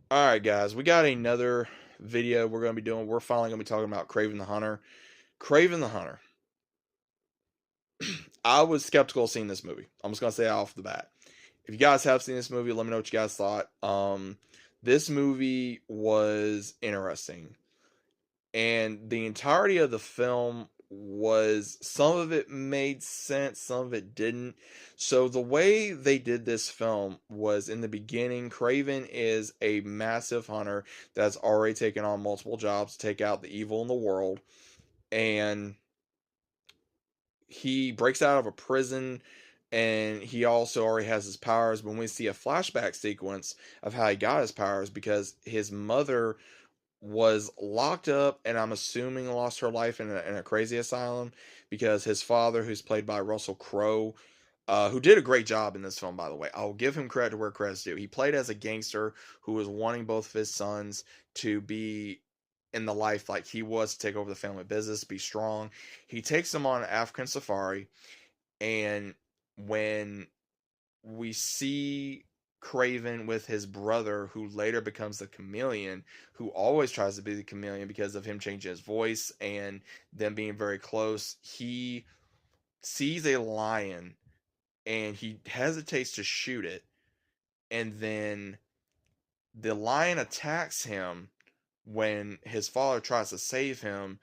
All right, guys, we got another video we're going to be doing. We're finally going to be talking about Kraven the Hunter. Kraven the Hunter. I was skeptical of seeing this movie. I'm just going to say it off the bat. If you guys have seen this movie, let me know what you guys thought. This movie was interesting, and the entirety of the film was, some of it made sense, some of it didn't. So the way they did this film was, in the beginning, Craven is a massive hunter that's already taken on multiple jobs to take out the evil in the world, and he breaks out of a prison, and he also already has his powers. When we see a flashback sequence of how he got his powers, because his mother was locked up, and I'm assuming lost her life in a crazy asylum, because his father, who's played by Russell Crowe, who did a great job in this film, by the way. I'll give him credit where credit's due. He played as a gangster who was wanting both of his sons to be in the life like he was, to take over the family business, be strong. He takes them on an African safari, and when we see Craven with his brother, who later becomes the chameleon, who always tries to be the chameleon because of him changing his voice and them being very close. He sees a lion and he hesitates to shoot it, and then the lion attacks him when his father tries to save him,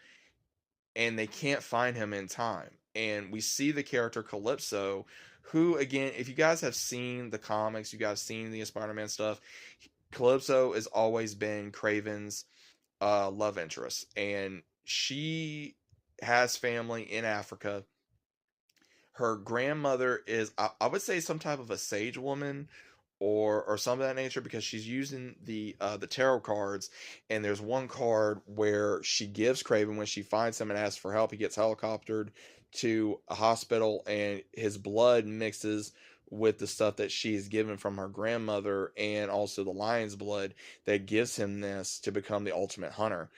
and they can't find him in time. And we see the character Calypso, who, again, if you guys have seen the comics, you guys seen the Spider-Man stuff, Calypso has always been Craven's love interest, and she has family in Africa. Her grandmother is, I would say, some type of a sage woman, or some of that nature, because she's using the tarot cards, and there's one card where she gives Craven, when she finds him and asks for help, he gets helicoptered to a hospital, and his blood mixes with the stuff that she is given from her grandmother, and also the lion's blood that gives him this to become the ultimate hunter.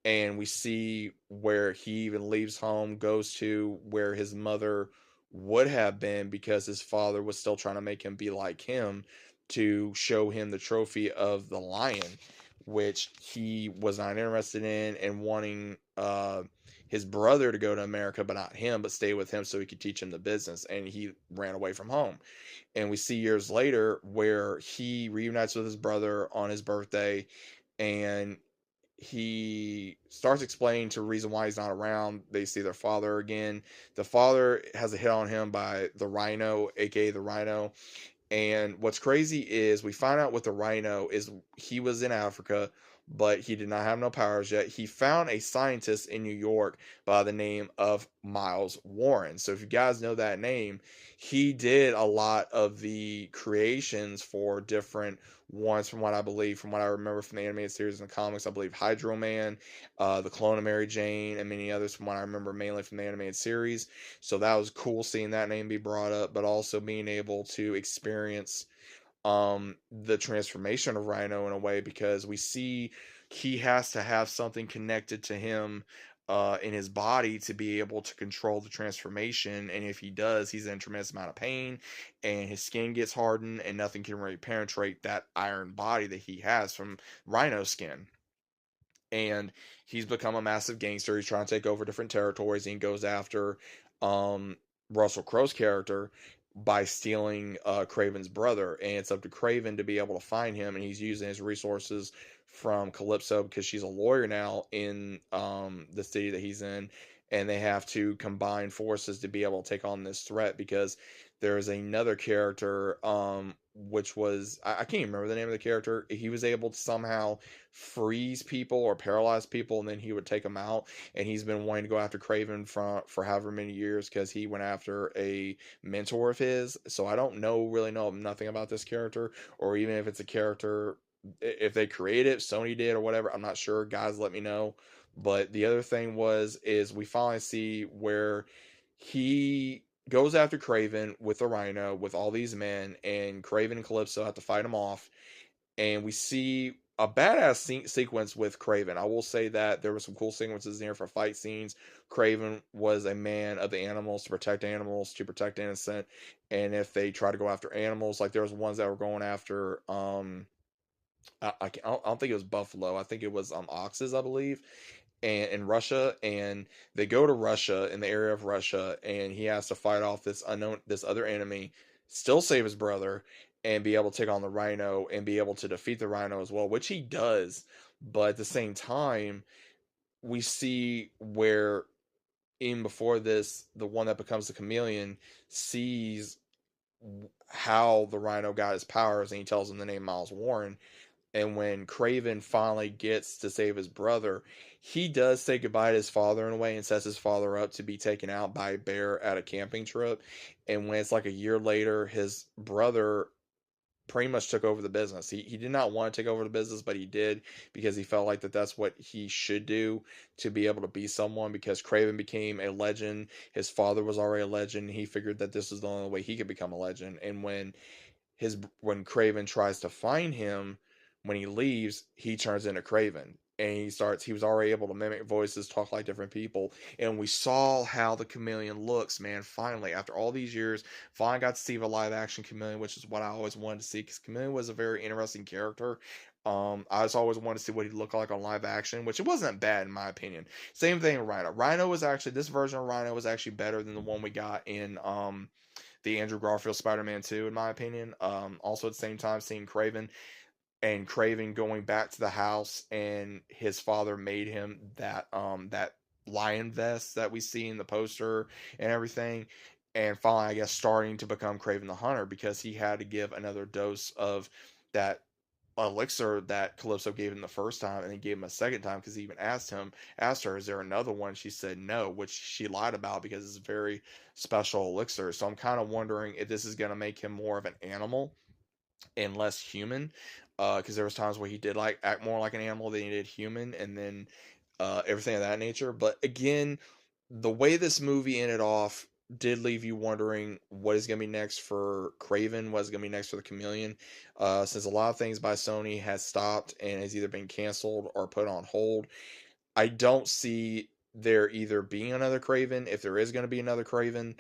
And we see where he even leaves home, goes to where his mother would have been, because his father was still trying to make him be like him, to show him the trophy of the lion, which he was not interested in, and wanting his brother to go to America, but not him, but stay with him so he could teach him the business. And he ran away from home. And we see years later where he reunites with his brother on his birthday, and he starts explaining to reason why he's not around. They see their father again. The father has a hit on him by the Rhino, aka the Rhino. And what's crazy is, we find out what the Rhino is. He was in Africa, but he did not have no powers yet. He found a scientist in New York by the name of Miles Warren. So if you guys know that name, he did a lot of the creations for different ones, from what I believe, from what I remember from the animated series and the comics. I believe Hydro Man, the Clone of Mary Jane, and many others, from what I remember mainly from the animated series. So that was cool seeing that name be brought up, but also being able to experience the transformation of Rhino in a way, because we see he has to have something connected to him in his body to be able to control the transformation. And if he does, he's in a tremendous amount of pain, and his skin gets hardened, and nothing can really penetrate that iron body that he has from Rhino skin. And he's become a massive gangster. He's trying to take over different territories, and he goes after um, Russell Crowe's character by stealing Craven's brother. And it's up to Craven to be able to find him, and he's using his resources from Calypso, because she's a lawyer now in the city that he's in, and they have to combine forces to be able to take on this threat, because there's another character, which was, I can't even remember the name of the character. He was able to somehow freeze people or paralyze people, and then he would take them out. And he's been wanting to go after Craven for however many years, because he went after a mentor of his. So I don't really know nothing about this character, or even if it's a character, if they created it, Sony did or whatever. I'm not sure. Guys, let me know. But the other thing is we finally see where he goes after Craven with the Rhino with all these men, and Craven and Calypso have to fight him off. And we see a badass sequence with Craven. I will say that there were some cool sequences in here for fight scenes. Craven was a man of the animals, to protect innocent. And if they try to go after animals, like there was ones that were going after I don't think it was buffalo. I think it was oxes, I believe, and in Russia, and they go to Russia in the area of Russia, and he has to fight off this other enemy, still save his brother, and be able to take on the Rhino and be able to defeat the Rhino as well, which he does. But at the same time, we see where even before this, the one that becomes the chameleon sees how the Rhino got his powers, and he tells him the name Miles Warren. And when Kraven finally gets to save his brother, he does say goodbye to his father in a way and sets his father up to be taken out by a bear at a camping trip. And when it's like a year later, his brother pretty much took over the business. He did not want to take over the business, but he did because he felt like that's what he should do to be able to be someone, because Kraven became a legend. His father was already a legend. He figured that this was the only way he could become a legend. And when Kraven tries to find him, when he leaves, he turns into Kraven. And he was already able to mimic voices, talk like different people. And we saw how the chameleon looks, man. Finally, after all these years, finally got to see the live action chameleon, which is what I always wanted to see, because chameleon was a very interesting character. I just always wanted to see what he'd look like on live action, which it wasn't bad in my opinion. Same thing with Rhino. This version of Rhino was actually better than the one we got in the Andrew Garfield Spider-Man 2, in my opinion. Also, at the same time, seeing Craven going back to the house, and his father made him that lion vest that we see in the poster and everything. And finally, I guess, starting to become Craven the Hunter, because he had to give another dose of that elixir that Calypso gave him the first time, and then gave him a second time, because he even asked her, "Is there another one?" She said no, which she lied about, because it's a very special elixir. So I'm kind of wondering if this is going to make him more of an animal and less human, because there was times where he did like act more like an animal than he did human, and then everything of that nature. But again, the way this movie ended off did leave you wondering what is going to be next for Craven, what is going to be next for the Chameleon, since a lot of things by Sony has stopped and has either been canceled or put on hold. I don't see there either being another Craven, if there is going to be another Craven.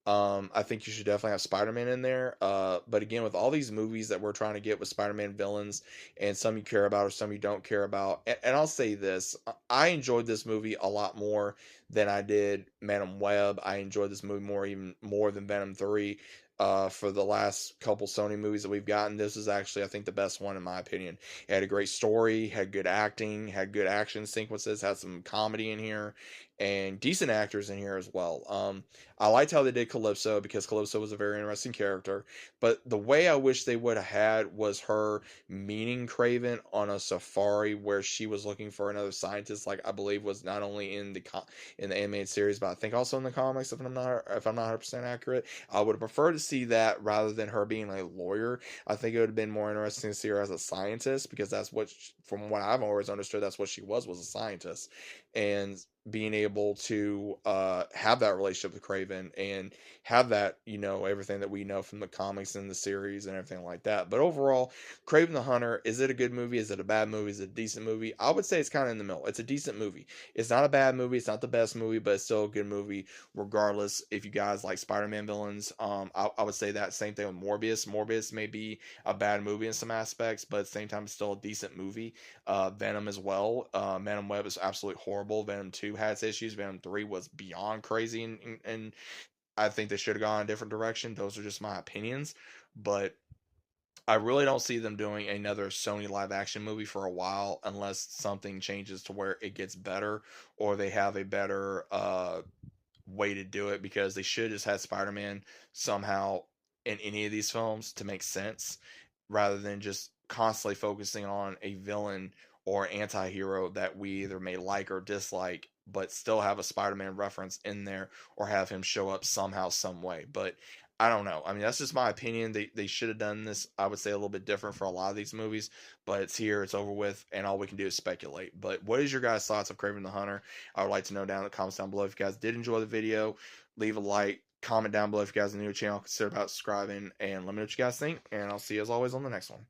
I think you should definitely have Spider-Man in there. But again, with all these movies that we're trying to get with Spider-Man villains, and some you care about or some you don't care about, and I'll say this, I enjoyed this movie a lot more than I did Venom Web. I enjoyed this movie even more than Venom 3. For the last couple Sony movies that we've gotten, this is actually, I think, the best one in my opinion. It had a great story, had good acting, had good action sequences, had some comedy in here, and decent actors in here as well. I liked how they did Calypso, because Calypso was a very interesting character. But the way I wish they would have had was her meeting Craven on a safari where she was looking for another scientist, like I believe was not only in the animated series, but I think also in the comics, if I'm not 100% accurate. I would have preferred to see that rather than her being a lawyer. I think it would have been more interesting to see her as a scientist, because that's from what I've always understood, that's what she was a scientist. And being able to have that relationship with Craven, and have that, everything that we know from the comics and the series and everything like that. But overall, Craven the Hunter, is it a good movie? Is it a bad movie? Is it a decent movie? I would say it's kind of in the middle. It's a decent movie. It's not a bad movie. It's not the best movie, but it's still a good movie regardless. If you guys like Spider-Man villains, I would say that same thing with Morbius. Morbius may be a bad movie in some aspects, but at the same time, it's still a decent movie. Venom as well. Venom Web is absolutely horrible. Venom 2 had its issues. Venom 3 was beyond crazy, and I think they should have gone a different direction. Those are just my opinions. But I really don't see them doing another Sony live action movie for a while, unless something changes to where it gets better, or they have a better way to do it, because they should just have Spider-Man somehow in any of these films to make sense, rather than just constantly focusing on a villain or anti-hero that we either may like or dislike, but still have a Spider-Man reference in there, or have him show up somehow, some way. But I don't know. I mean, that's just my opinion. They should have done this, I would say, a little bit different for a lot of these movies, but it's here, it's over with, and all we can do is speculate. But what is your guys' thoughts of Kraven the Hunter? I would like to know down in the comments down below. If you guys did enjoy the video, leave a like, comment down below. If you guys are new to the channel, consider about subscribing, and let me know what you guys think, and I'll see you as always on the next one.